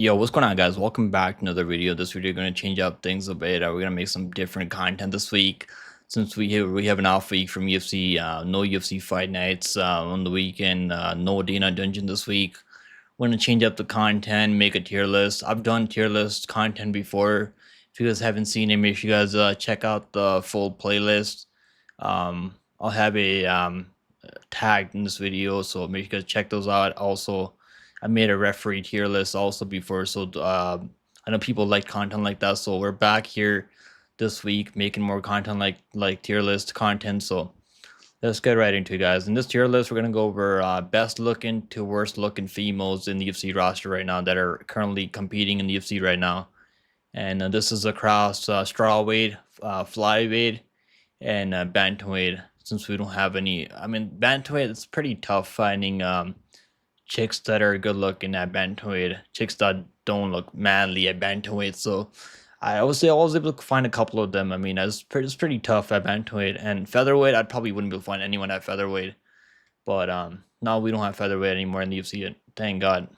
Yo, what's going on, guys? Welcome back to another video. This video going to change up things a bit. We're gonna make some different content this week, since we have an off week from UFC. No UFC fight nights on the weekend. No Dana Dungeon this week. We're gonna change up the content, make a tier list. I've done tier list content before. If you guys haven't seen it, make sure you guys check out the full playlist. I'll have a tagged in this video, so make sure you guys check those out. Also, I made a referee tier list also before, so I know people like content like that. So we're back here this week making more content like tier list content. So let's get right into it, guys. In this tier list, we're gonna go over best looking to worst looking females in the UFC roster right now that are currently competing in the UFC right now. And this is across strawweight, flyweight, and bantamweight. Since we don't have any, I mean, bantamweight, it's pretty tough finding chicks that are good looking at bantamweight, chicks that don't look manly at bantamweight. So I would say I was able to find a couple of them. I mean, it's pretty tough at bantamweight and featherweight. I probably wouldn't be able to find anyone at featherweight, but now we don't have featherweight anymore in the UFC. Thank God.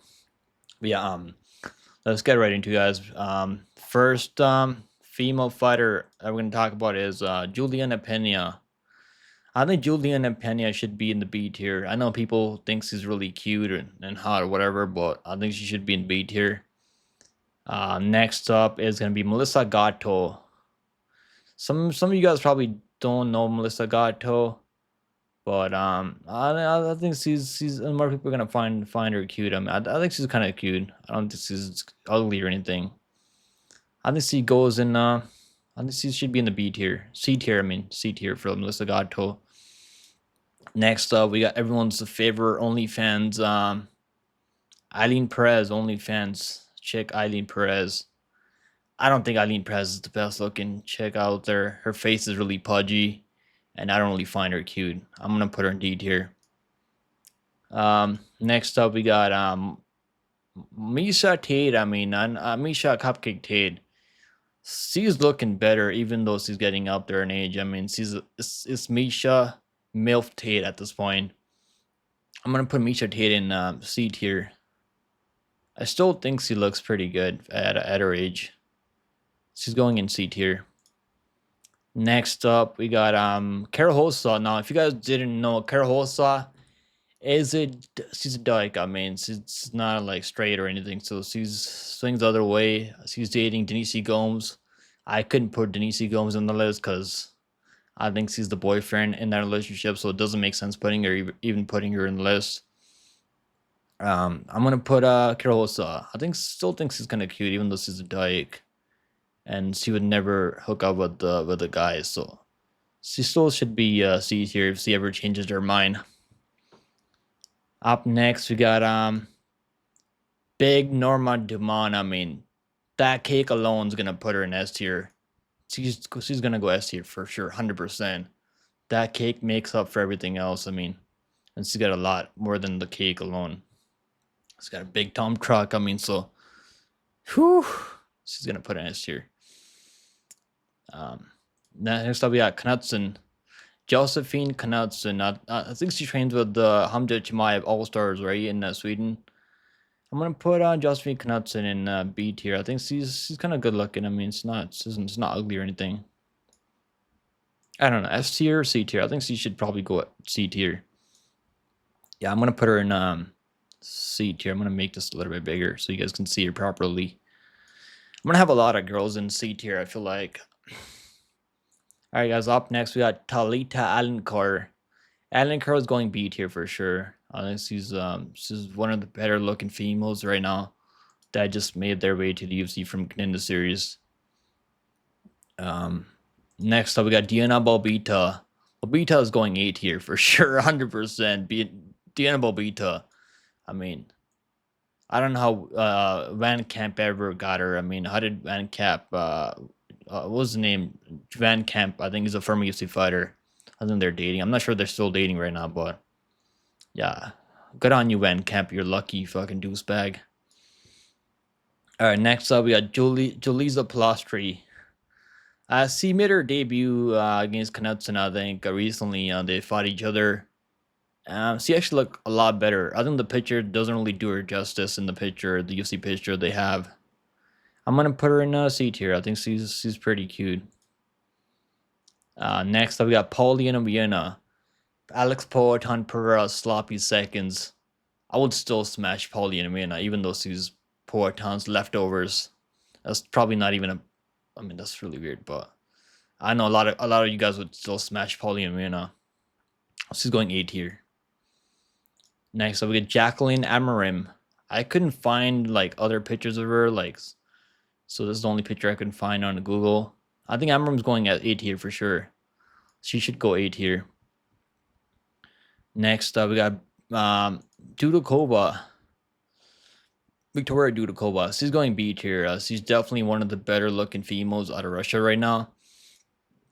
But yeah, let's get right into it, guys. First female fighter that we're gonna talk about is Juliana Pena. I think Juliana Pena should be in the B tier. I know people think she's really cute and hot or whatever, but I think she should be in B tier. Next up is gonna be Melissa Gatto. Some of you guys probably don't know Melissa Gatto, but I think she's more people are gonna find her cute. I mean, I think she's kind of cute. I don't think she's ugly or anything. I think she goes in. I think she should be in the B tier, C tier. I mean, C tier for Melissa Gatto. Next up, we got everyone's favorite OnlyFans, Eileen Perez, OnlyFans chick Eileen Perez. I don't think Eileen Perez is the best looking chick out there. Her face is really pudgy, and I don't really find her cute. I'm gonna put her in D tier. Next up, we got Misha Tate. I mean, Misha Cupcake Tate. She's looking better, even though she's getting up there in age. I mean, it's Misha MILF Tate at this point. I'm gonna put Misha Tate in C tier. I still think she looks pretty good at her age. She's going in C tier. Next up, we got Carol Hossa. Now, if you guys didn't know, Carol Hossa she's a dyke. I mean, she's not like straight or anything, so she's swings the other way. She's dating Denise Gomes. I couldn't put Denise Gomes on the list because I think she's the boyfriend in that relationship, so it doesn't make sense putting her even putting her in the list. I'm gonna put Carol Hossa. Still think she's kind of cute, even though she's a dyke, and she would never hook up with the guys. So she still should be C tier if she ever changes her mind. Up next, we got Big Norma Dumont. I mean, that cake alone is gonna put her in S tier. She's gonna go S tier for sure, 100%. That cake makes up for everything else. I mean, and she's got a lot more than the cake alone. She's got a big dump truck. I mean, so, whew, she's gonna put in S tier. Next up, we got Knutson. Josephine Knutson. I think she trains with the Hamza Chimaev All Stars, right, in Sweden. I'm gonna put Josephine Knutson in B tier. I think she's kind of good looking. I mean, it's not ugly or anything. I don't know, S tier or C tier. I think she should probably go at C tier. Yeah, I'm gonna put her in C tier. I'm gonna make this a little bit bigger so you guys can see her properly. I'm gonna have a lot of girls in C tier, I feel like. All right, guys. Up next, we got Talita Alencar. Alencar is going B tier for sure. I think she's one of the better looking females right now that just made their way to the UFC from Contender Series. Next up, we got Diana Balbita. Balbita is going A tier for sure, 100%. Diana Balbita. I mean, I don't know how Van Camp ever got her. I mean, how did Van Camp? What was the name? Van Camp. I think he's a former UFC fighter. I think they're dating. I'm not sure they're still dating right now, but yeah, good on you, Van Camp. You're lucky, fucking douchebag. All right, next up we got Julissa Plastri. She made her debut against Knutson, I think, recently. They fought each other. She actually look a lot better. I think the picture doesn't really do her justice in the picture, the UFC picture they have. I'm gonna put her in a C tier. I think she's pretty cute. Next up, we got Paulina Vienna, Alex Poatan Pereira, sloppy seconds. I would still smash Paulina Vienna, even though she's Poatan's leftovers. That's probably not even a. I mean, that's really weird, but I know a lot of you guys would still smash Paulina Vienna. She's going A tier. Next up, we get Jacqueline Amarim. I couldn't find like other pictures of her, like, so this is the only picture I can find on Google. I think Amarim's going at A tier for sure. She should go A tier. Next up, we got Dudakova. Victoria Dudakova. She's going B tier. She's definitely one of the better looking females out of Russia right now.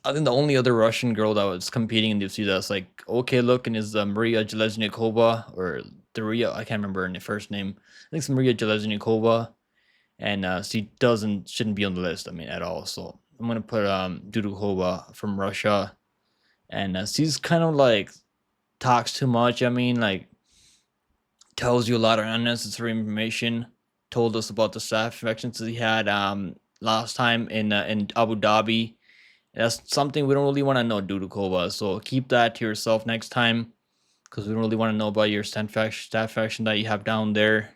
I think the only other Russian girl that was competing in the UFC that's like okay looking is Maria Jeleznikova, or Daria. I can't remember her first name. I think it's Maria Jeleznikova, and she shouldn't be on the list. I mean, at all. So I'm gonna put Dudakova from Russia, and she's kind of like talks too much. I mean, like tells you a lot of unnecessary information. Told us about the staph infections he had last time in Abu Dhabi. That's something we don't really want to know, Dudakova. So keep that to yourself next time, because we don't really want to know about your staph infection that you have down there.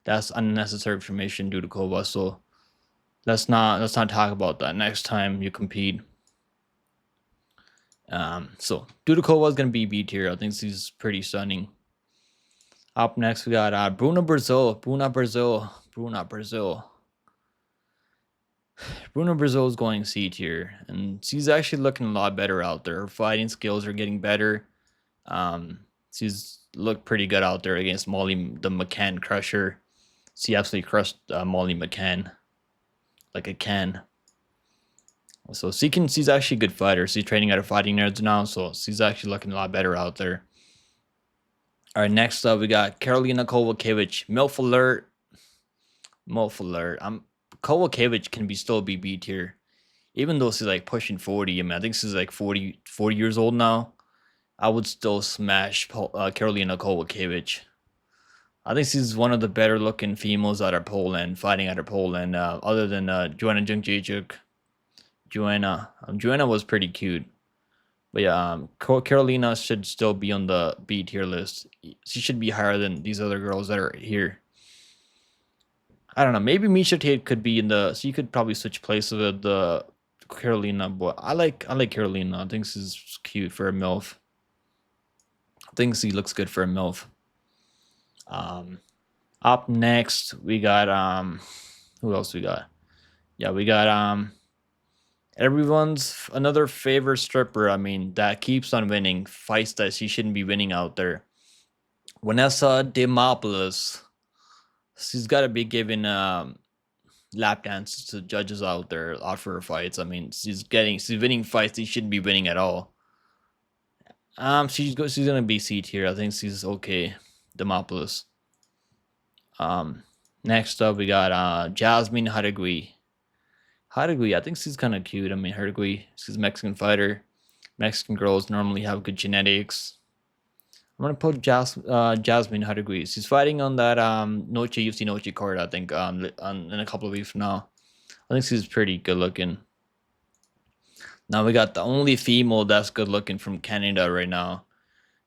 That's unnecessary information, Dudakova. So let's not talk about that next time you compete. So Dudakova is gonna be B tier. I think she's pretty stunning. Up next, we got Bruna Brazil. Bruna Brazil is going C tier, and she's actually looking a lot better out there. Her fighting skills are getting better. She's looked pretty good out there against Molly the McCann Crusher. She absolutely crushed Molly McCann like a can. So she's actually a good fighter. She's training at a Fighting Nerds now, so she's actually looking a lot better out there. All right, next up we got Karolina Kowalkiewicz. MILF alert. Kowalkiewicz can still be B tier, even though she's like pushing 40. I mean, I think she's like 40 years old now. I would still smash Karolina Kowalkiewicz. I think she's one of the better looking females out of Poland, fighting out of Poland, other than Joanna Jędrzejczyk. Joanna was pretty cute. But yeah, Karolina should still be on the B tier list. She should be higher than these other girls that are here. I don't know. Maybe Misha Tate could be in the. So you could probably switch places with the Karolina. But I like Karolina. I think she's cute for a MILF. I think she looks good for a MILF. Up next we got who else we got? Yeah, we got everyone's another favorite stripper. I mean, that keeps on winning fights that she shouldn't be winning out there. Vanessa Demopoulos. She's got to be giving lap dances to judges out there offer her fights. I mean, she's winning fights she shouldn't be winning at all. She's gonna be C tier. I think she's okay. Demopoulos. Next up we got Jasmine Hadagui. I think she's kind of cute. I mean, Hadagui, she's a Mexican fighter. Mexican girls normally have good genetics. I'm gonna put Jasmine Hadagui. She's fighting on that Noche UFC Noche card, I think, in a couple of weeks from now. I think she's pretty good looking. Now we got the only female that's good looking from Canada right now,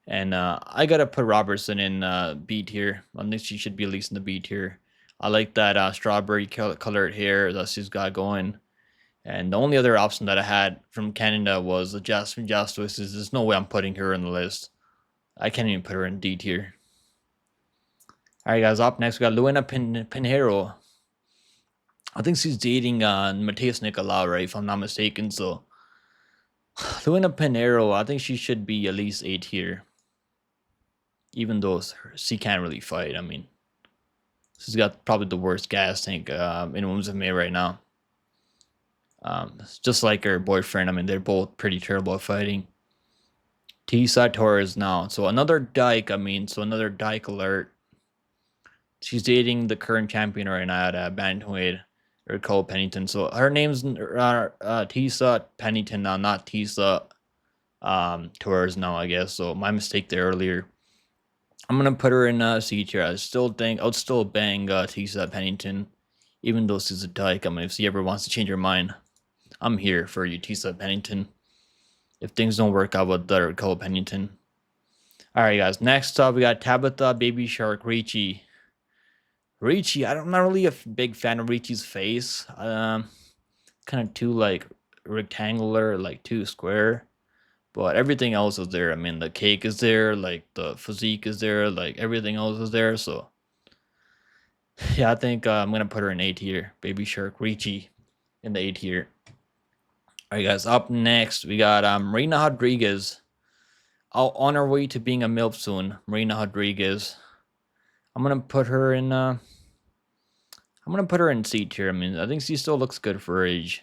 and I gotta put Robertson in B tier. I think she should be at least in the B tier. I like that strawberry colored hair that she's got going. And the only other option that I had from Canada was Jasmine Jastos. There's no way I'm putting her in the list. I can't even put her in D tier. All right, guys. Up next, we got Luana Pinheiro. I think she's dating Mateus Nicolau, right? If I'm not mistaken. So Luana Pinheiro, I think she should be at least A tier. Even though she can't really fight. I mean, she's got probably the worst gas tank in women's MMA right now. Just like her boyfriend. I mean, they're both pretty terrible at fighting. Tisa Torres now. So another dyke. Another dyke alert. She's dating the current champion right now at bantamweight, or Cole Pennington. So her name's Tisa Pennington now, not Tisa tours now, I guess. So my mistake there earlier. I'm gonna put her in C tier. I still think I'll still bang Tisa Pennington, even though she's a dyke. I mean, if she ever wants to change her mind, I'm here for you, Tisa Pennington. If things don't work out with the Cole Pennington. All right, guys. Next up, we got Tabitha, Baby Shark, Ricci. Ricci, I'm not really a big fan of Ricci's face. Kind of too like rectangular, like too square. But everything else is there. I mean, the cake is there, like the physique is there, like everything else is there. So yeah, I think I'm gonna put her in A tier. Baby Shark, Ricci, in the A tier. All right, guys. Up next, we got Marina Rodriguez. On our way to being a MILF soon, Marina Rodriguez. I'm gonna put her in. I'm gonna put her in C tier. I mean, I think she still looks good for her age.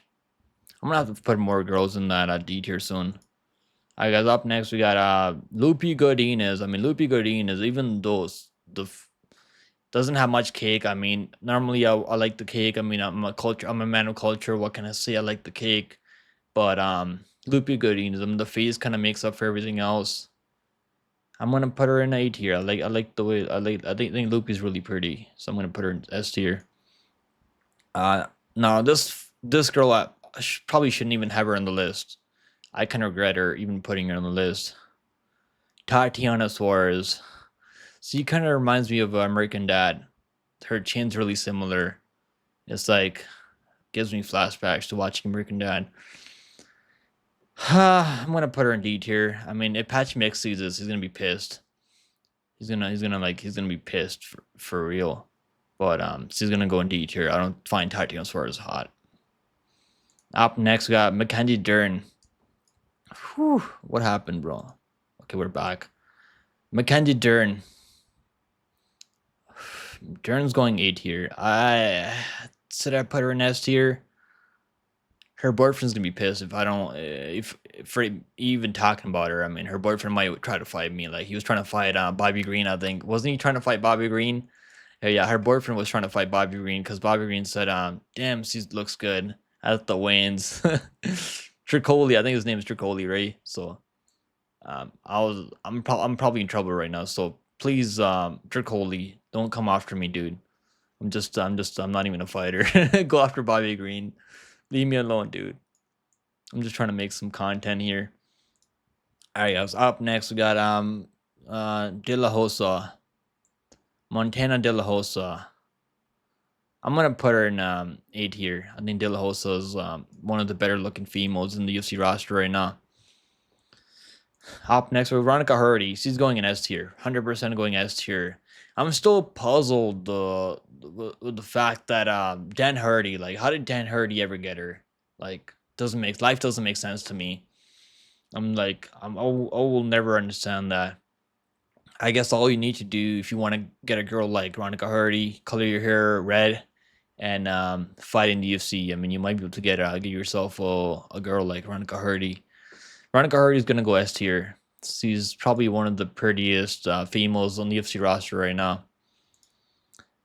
I'm gonna have to put more girls in that D tier soon. All right, guys. Up next, we got Lupi Godinez. I mean, Lupi Godinez. Even though doesn't have much cake. I mean, normally I like the cake. I mean, I'm a man of culture. What can I say? I like the cake. But Lupi Godinez. I mean, the face kind of makes up for everything else. I'm gonna put her in A tier. I like the way I think Lupi's really pretty, so I'm gonna put her in S tier. No, this girl probably shouldn't even have her on the list. I kind of regret her even putting her on the list. Tatiana Suarez. She kind of reminds me of American Dad. Her chin's really similar. It's like gives me flashbacks to watching American Dad. I'm gonna put her in D tier. I mean, if Patch Mix sees this, he's gonna be pissed. He's gonna be pissed for real. But she's gonna go in D tier. I don't find Tatiana Suarez hot. Up next, we got Mackenzie Dern. Whew, what happened, bro? Okay, we're back. Mackenzie Dern. Dern's going A tier. Should I put her in S tier? Her boyfriend's gonna be pissed if I don't. If for even talking about her, I mean, her boyfriend might try to fight me. Like he was trying to fight Bobby Green. I think wasn't he trying to fight Bobby Green? Yeah, her boyfriend was trying to fight Bobby Green because Bobby Green said, "Damn, she looks good at the weigh-ins." Tricoli, I think his name is Tricoli, right? So, I'm probably in trouble right now. So please, Tricoli, don't come after me, dude. I'm not even a fighter. Go after Bobby Green. Leave me alone, dude. I'm just trying to make some content here. All right, guys. Up next, we got De La Hosa, Montana De La Hosa. I'm gonna put her in A tier. I think De La Hosa is one of the better looking females in the UFC roster right now. Up next, with Veronica Hardy. She's going in S tier. 100% going S tier. I'm still puzzled with the fact that Dan Hardy, like, how did Dan Hardy ever get her? Like, life doesn't make sense to me. I will never understand that. I guess all you need to do if you want to get a girl like Veronica Hardy, color your hair red, and fight in the UFC. I mean, you might be able to get yourself a girl like Veronica Hardy. Veronica Hardy is gonna go S tier. She's probably one of the prettiest females on the UFC roster right now.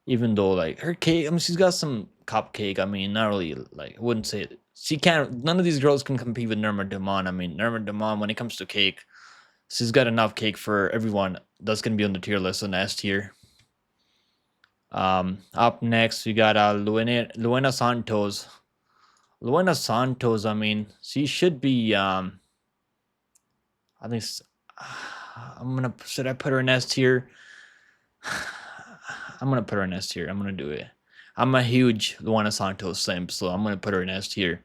Even though like her cake, I mean, she's got some cupcake. I mean, not really like I wouldn't say it. She can't. None of these girls can compete with Nurma Damon. I mean, Nurma Damon, when it comes to cake, she's got enough cake for everyone that's gonna be on the tier list on S tier. Up next we got Luena Santos. Luena Santos, I mean, she should be I think should I put her in S tier? I'm gonna put her in S tier. I'm gonna do it. I'm a huge Luana Santos simp, so I'm gonna put her in S tier.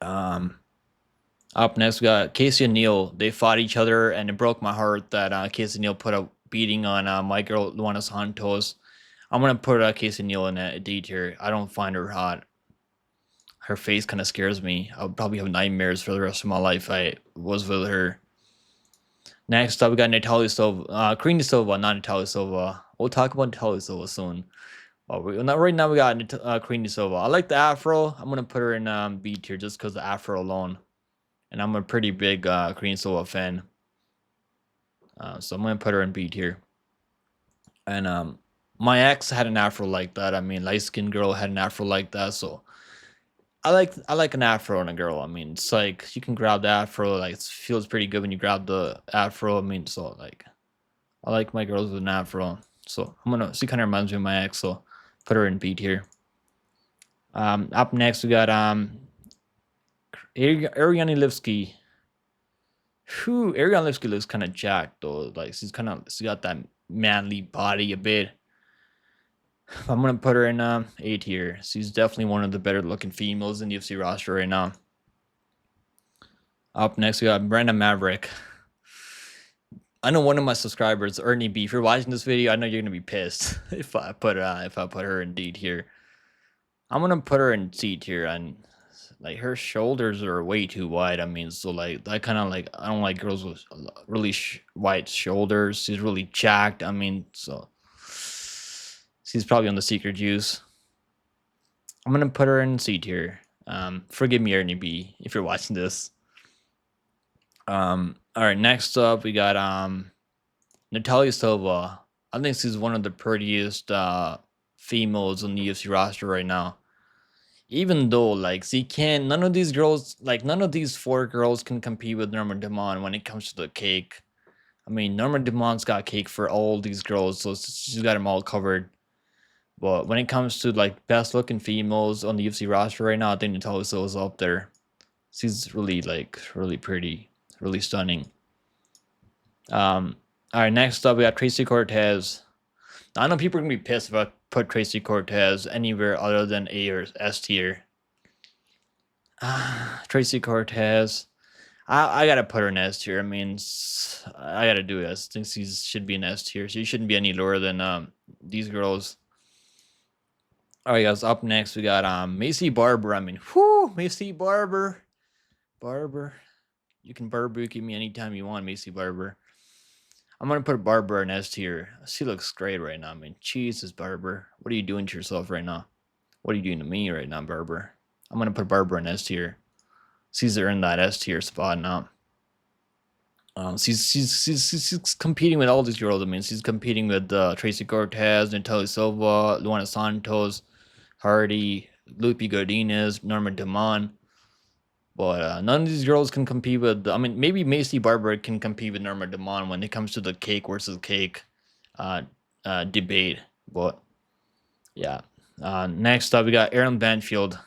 Up next we got Casey O'Neill. They fought each other, and it broke my heart that Casey O'Neill put a beating on my girl Luana Santos. I'm gonna put Casey O'Neill in a D tier. I don't find her hot. Her face kind of scares me. I'll probably have nightmares for the rest of my life if I was with her. Next up, we got Natalia Silva, Karina Silva, not Natalia Silva. We'll talk about Natalia Silva soon. Right now we got Karina Silva. I like the afro. I'm gonna put her in B tier just because the afro alone. And I'm a pretty big Karina Silva fan. So I'm gonna put her in B tier. And my ex had an afro like that. I mean, light skinned girl had an afro like that. So I like an afro on a girl. I mean, it's like you can grab the afro, like it feels pretty good when you grab the afro. I mean, so like I like my girls with an afro. So I'm gonna, she kind of reminds me of my ex, so put her in B tier. Up next we got Ariane Lipsky. Whew, Ariane Lipsky looks kind of jacked though. Like she got that manly body a bit. I'm gonna put her in A tier. She's definitely one of the better looking females in the UFC roster right now. Up next we got Brenda Maverick. I know one of my subscribers, Ernie B. If you're watching this video, I know you're gonna be pissed if I put her in D tier. I'm gonna put her in C tier, and like her shoulders are way too wide. I mean, so like I kind of like, I don't like girls with really wide shoulders. She's really jacked. I mean, so she's probably on the secret juice. I'm gonna put her in C tier. Forgive me, Ernie B, if you're watching this. All right, next up we got Natalia Silva. I think she's one of the prettiest females on the UFC roster right now. Even though like none of these girls, like none of these 4 girls can compete with Norma Dumont when it comes to the cake. I mean, Norma Dumont's got cake for all these girls, so she's got them all covered. But when it comes to like best looking females on the UFC roster right now, I think Natalia Silva's up there. She's really really pretty, really stunning. All right, next up we got Tracy Cortez. Now, I know people are gonna be pissed if I put Tracy Cortez anywhere other than A or S tier. Tracy Cortez, I gotta put her in S tier. I mean, I gotta do it. I think she should be in S tier. She shouldn't be any lower than these girls. All right, guys. Up next we got Macy Barber. I mean, whoo, Macy Barber, you can barbecue me anytime you want, Macy Barber. I'm gonna put Barber in S tier. She looks great right now. I mean, Jesus, Barber, what are you doing to yourself right now? What are you doing to me right now, Barber? I'm gonna put Barber in S tier. She's in that S tier spot now. She's competing with all these girls. I mean, she's competing with Tracy Cortez, Natalia Silva, Luana Santos, Hardy, Lupe Godinez, Norma Dumont. But none of these girls can compete with. I mean, maybe Macy Barber can compete with Norma Dumont when it comes to the cake versus cake debate. But yeah. Next up, we got Erin Blanchfield.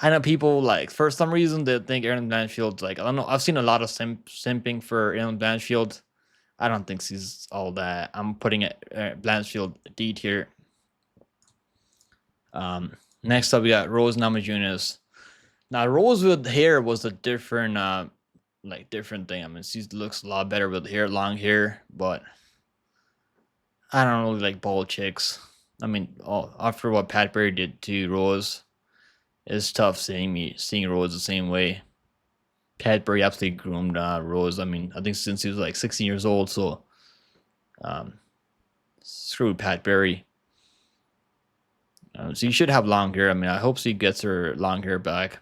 I know people like, for some reason they think Erin Blanchfield's like, I don't know. I've seen a lot of simping for Erin Blanchfield. I don't think she's all that. I'm putting it Blanchfield D tier. Next up, we got Rose Namajunas. Now, Rose with hair was a different, different thing. I mean, she looks a lot better with hair, long hair, but I don't really like bald chicks. I mean, after what Pat Berry did to Rose, it's tough seeing Rose the same way. Pat Berry absolutely groomed Rose. I mean, I think since he was like 16 years old, so screw Pat Berry. So she should have long hair. I mean, I hope she gets her long hair back.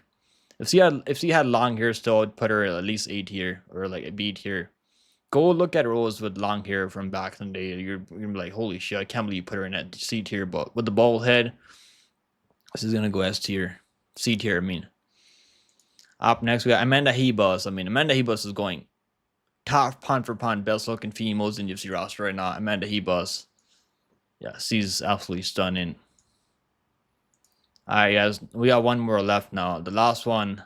If she had long hair still, I'd put her at least A tier or like a B tier. Go look at Rose with long hair from back in the day. You're gonna be like, holy shit, I can't believe you put her in that C tier. But with the bald head, this is gonna go S tier. C tier, I mean. Up next, we got Amanda Hebus. I mean, Amanda Hebus is going top pound for pound best looking females in UFC roster right now. Amanda Hebus. Yeah, she's absolutely stunning. Alright, guys, we got one more left now. The last one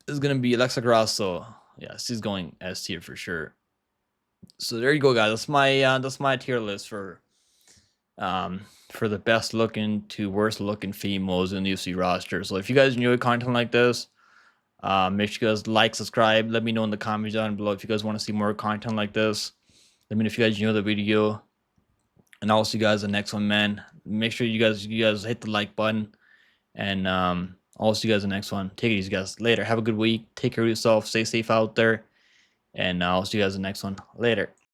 is gonna be Alexa Grasso. Yeah, she's going S tier for sure. So there you go, guys. That's my tier list for the best looking to worst looking females in the UFC roster. So if you guys enjoy content like this, make sure you guys like, subscribe. Let me know in the comments down below if you guys want to see more content like this. Let me know if you guys enjoy the video. And I'll see you guys in the next one, man. Make sure you guys hit the like button. And I'll see you guys in the next one. Take it easy, guys. Later. Have a good week. Take care of yourself. Stay safe out there. And I'll see you guys in the next one. Later.